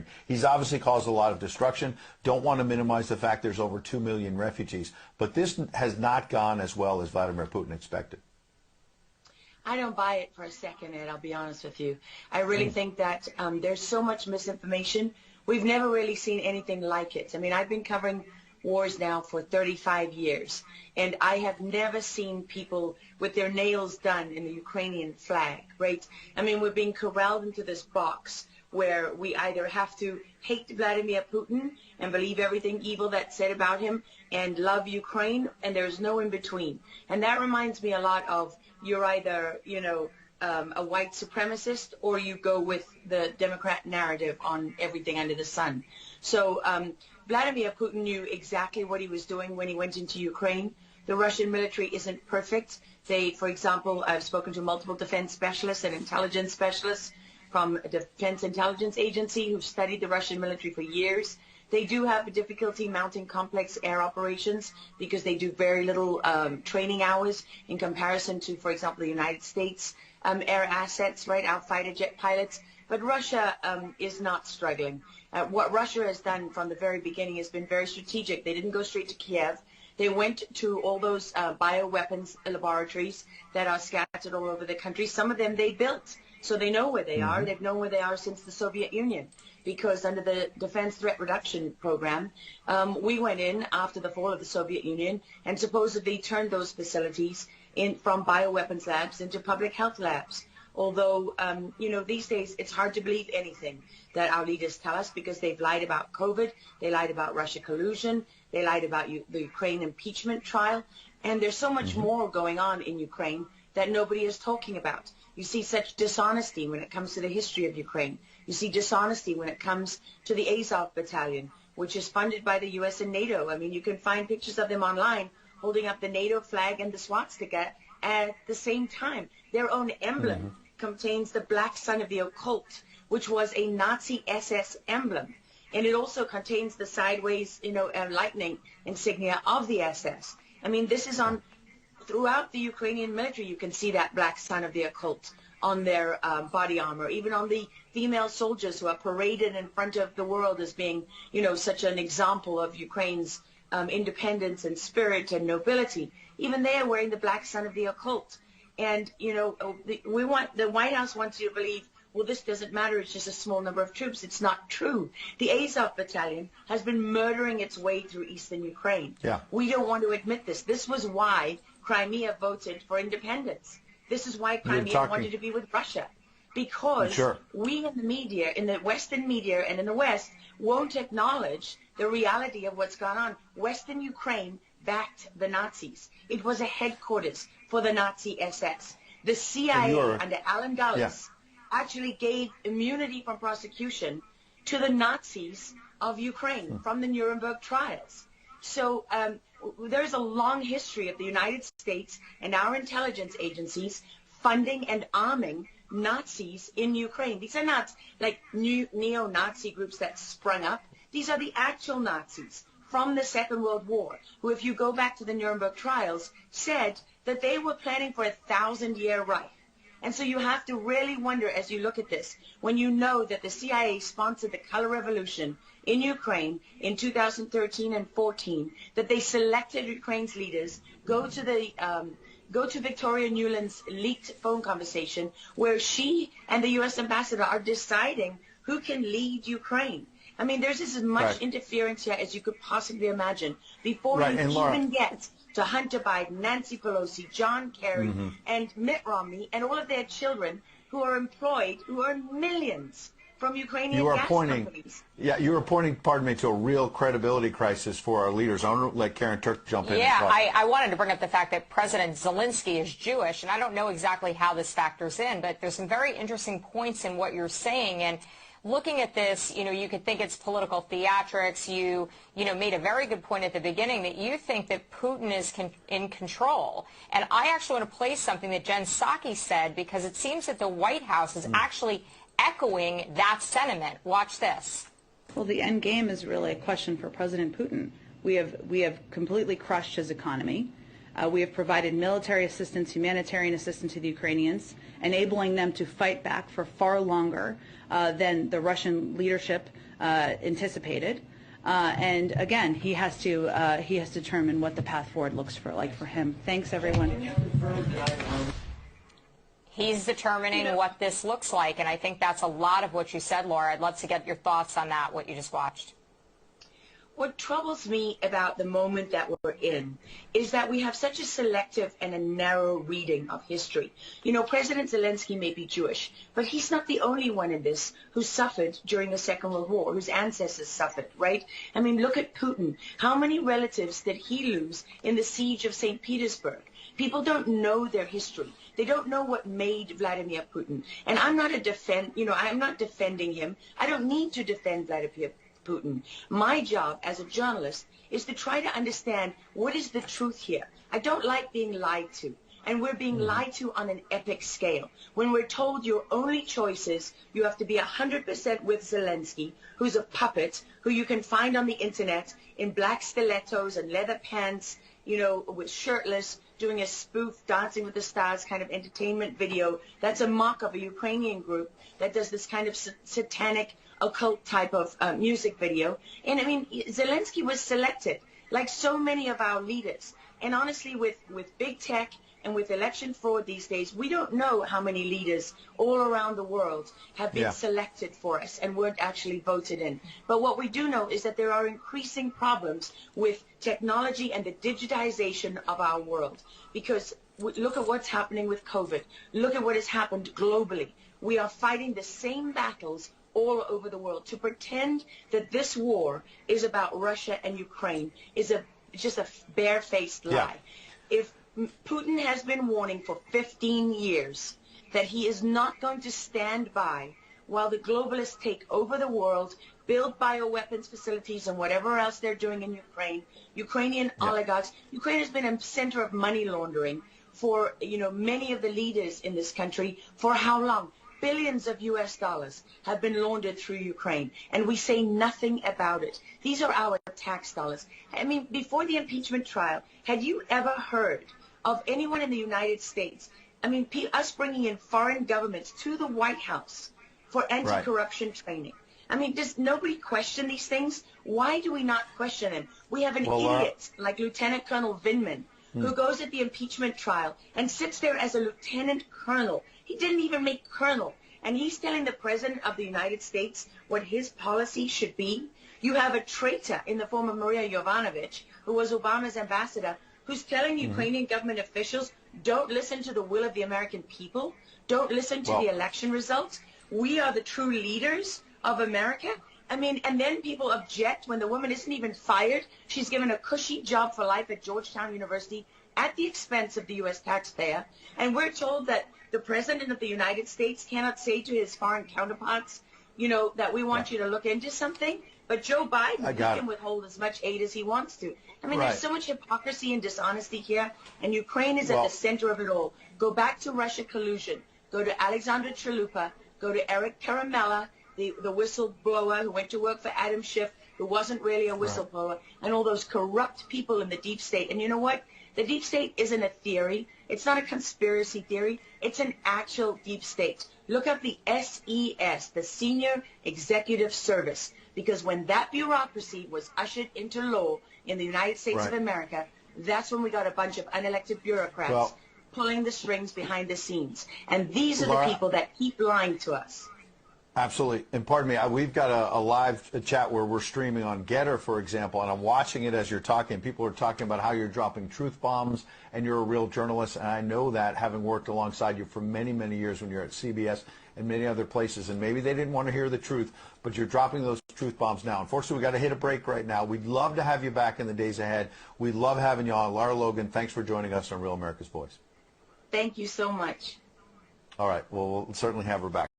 Ukraine. He's obviously caused a lot of destruction. Don't want to minimize the fact there's over 2 million refugees. But this has not gone as well as Vladimir Putin expected. I don't buy it for a second, Ed, I'll be honest with you. I really think that there's so much misinformation. We've never really seen anything like it. I mean, I've been covering wars now for 35 years, and I have never seen people with their nails done in the Ukrainian flag, right? I mean, we're being corralled into this box where we either have to hate Vladimir Putin and believe everything evil that's said about him and love Ukraine, and there's no in between. And that reminds me a lot of you're either, a white supremacist or you go with the Democrat narrative on everything under the sun. So Vladimir Putin knew exactly what he was doing when he went into Ukraine. The Russian military isn't perfect. They, for example, I've spoken to multiple defense specialists and intelligence specialists from a Defense Intelligence Agency who've studied the Russian military for years. They do have a difficulty mounting complex air operations because they do very little training hours in comparison to, for example, the United States air assets, right, our fighter jet pilots. But Russia is not struggling. What Russia has done from the very beginning has been very strategic. They didn't go straight to Kiev. They went to all those bioweapons laboratories that are scattered all over the country. Some of them they built, so they know where they are. They've known where they are since the Soviet Union, because under the Defense Threat Reduction Program, we went in after the fall of the Soviet Union and supposedly turned those facilities from bioweapons labs into public health labs. Although, these days it's hard to believe anything that our leaders tell us, because they've lied about COVID, they lied about Russia collusion, they lied about the Ukraine impeachment trial, and there's so much more going on in Ukraine that nobody is talking about. You see such dishonesty when it comes to the history of Ukraine. You see dishonesty when it comes to the Azov Battalion, which is funded by the U.S. and NATO. I mean, you can find pictures of them online holding up the NATO flag and the swastika at the same time. Their own emblem contains the black sun of the occult, which was a Nazi SS emblem. And it also contains the sideways, lightning insignia of the SS. I mean, this is on throughout the Ukrainian military. You can see that black sun of the occult on their body armor, even on the female soldiers who are paraded in front of the world as being, such an example of Ukraine's independence and spirit and nobility. Even they are wearing the black sun of the occult. And, the White House wants you to believe, well, this doesn't matter, it's just a small number of troops. It's not true. The Azov Battalion has been murdering its way through eastern Ukraine. Yeah. We don't want to admit this. This was why Crimea voted for independence. This is why Crimea wanted to be with Russia. Because we in the media, in the Western media and in the West, won't acknowledge the reality of what's gone on. Western Ukraine backed the Nazis. It was a headquarters for the Nazi SS. The CIA under Allen Dulles actually gave immunity from prosecution to the Nazis of Ukraine from the Nuremberg trials. So there's a long history of the United States and our intelligence agencies funding and arming Nazis in Ukraine. These are not like new neo-Nazi groups that sprung up. These are the actual Nazis from the Second World War, who, if you go back to the Nuremberg trials, said that they were planning for a 1,000-year Reich. And so you have to really wonder, as you look at this, when you know that the CIA sponsored the color revolution in Ukraine in 2013 and 14, that they selected Ukraine's leaders, go to Victoria Nuland's leaked phone conversation where she and the U.S. ambassador are deciding who can lead Ukraine. I mean, there's as much interference here as you could possibly imagine before you even get to Hunter Biden, Nancy Pelosi, John Kerry, and Mitt Romney, and all of their children who are employed, who earn millions from Ukrainian gas companies. Yeah, you are pointing, pardon me, to a real credibility crisis for our leaders. I want to let Karen Turk jump in. Yeah, I wanted to bring up the fact that President Zelensky is Jewish, and I don't know exactly how this factors in, but there's some very interesting points in what you're saying. And looking at this, you could think it's political theatrics. You made a very good point at the beginning that you think that Putin is in control. And I actually want to play something that Jen Psaki said, because it seems that the White House is actually echoing that sentiment. Watch this. Well, the end game is really a question for President Putin. We have completely crushed his economy. We have provided military assistance, humanitarian assistance to the Ukrainians, enabling them to fight back for far longer than the Russian leadership anticipated. And again, he has to determine what the path forward looks like for him. Thanks, everyone. He's determining what this looks like, and I think that's a lot of what you said, Laura. I'd love to get your thoughts on that, what you just watched. What troubles me about the moment that we're in is that we have such a selective and a narrow reading of history. You know, President Zelensky may be Jewish, but he's not the only one in this who suffered during the Second World War, whose ancestors suffered, right? I mean, look at Putin. How many relatives did he lose in the siege of St. Petersburg? People don't know their history. They don't know what made Vladimir Putin. And I'm not I'm not defending him. I don't need to defend Vladimir Putin. My job as a journalist is to try to understand what is the truth here. I don't like being lied to. And we're being lied to on an epic scale. When we're told your only choice is you have to be 100% with Zelensky, who's a puppet, who you can find on the internet in black stilettos and leather pants, you know, with shirtless, doing a spoof Dancing with the Stars kind of entertainment video. That's a mock of a Ukrainian group that does this kind of satanic occult type of music video. And I mean, Zelensky was selected like so many of our leaders. And honestly, with big tech and with election fraud these days, we don't know how many leaders all around the world have been selected for us and weren't actually voted in. But what we do know is that there are increasing problems with technology and the digitization of our world. Because look at what's happening with COVID. Look at what has happened globally. We are fighting the same battles all over the world. To pretend that this war is about Russia and Ukraine is just a barefaced lie. If Putin has been warning for 15 years that he is not going to stand by while the globalists take over the world, build bioweapons facilities and whatever else they're doing in Ukraine, Ukrainian oligarchs. Ukraine has been a center of money laundering for, you know, many of the leaders in this country for how long? Billions of US dollars have been laundered through Ukraine, and we say nothing about it. These are our tax dollars. I mean, before the impeachment trial, had you ever heard of anyone in the United States, I mean, us bringing in foreign governments to the White House for anti-corruption training? I mean, does nobody question these things? Why do we not question them? We have an idiot like Lieutenant Colonel Vindman who goes at the impeachment trial and sits there as a lieutenant colonel. He didn't even make colonel. And he's telling the President of the United States what his policy should be. You have a traitor in the form of Maria Yovanovitch, who was Obama's ambassador, who's telling Ukrainian government officials, don't listen to the will of the American people. Don't listen to the election results. We are the true leaders of America. I mean, and then people object when the woman isn't even fired. She's given a cushy job for life at Georgetown University at the expense of the U.S. taxpayer. And we're told that the President of the United States cannot say to his foreign counterparts, you know, that we want you to look into something. But Joe Biden can withhold as much aid as he wants to. I mean, there's so much hypocrisy and dishonesty here, and Ukraine is at the center of it all. Go back to Russia collusion. Go to Alexandra Chalupa. Go to Eric Karamella, the whistleblower who went to work for Adam Schiff, who wasn't really a whistleblower, and all those corrupt people in the deep state. And you know what? The deep state isn't a theory. It's not a conspiracy theory. It's an actual deep state. Look up the SES, the Senior Executive Service, because when that bureaucracy was ushered into law in the United States of America, that's when we got a bunch of unelected bureaucrats pulling the strings behind the scenes. And these are the people that keep lying to us. Absolutely. And pardon me, we've got a live chat where we're streaming on Getter, for example, and I'm watching it as you're talking. People are talking about how you're dropping truth bombs and you're a real journalist. And I know that, having worked alongside you for many, many years when you're at CBS and many other places. And maybe they didn't want to hear the truth, but you're dropping those truth bombs now. Unfortunately, we've got to hit a break right now. We'd love to have you back in the days ahead. We love having you on. Lara Logan, thanks for joining us on Real America's Voice. Thank you so much. All right. Well, we'll certainly have her back.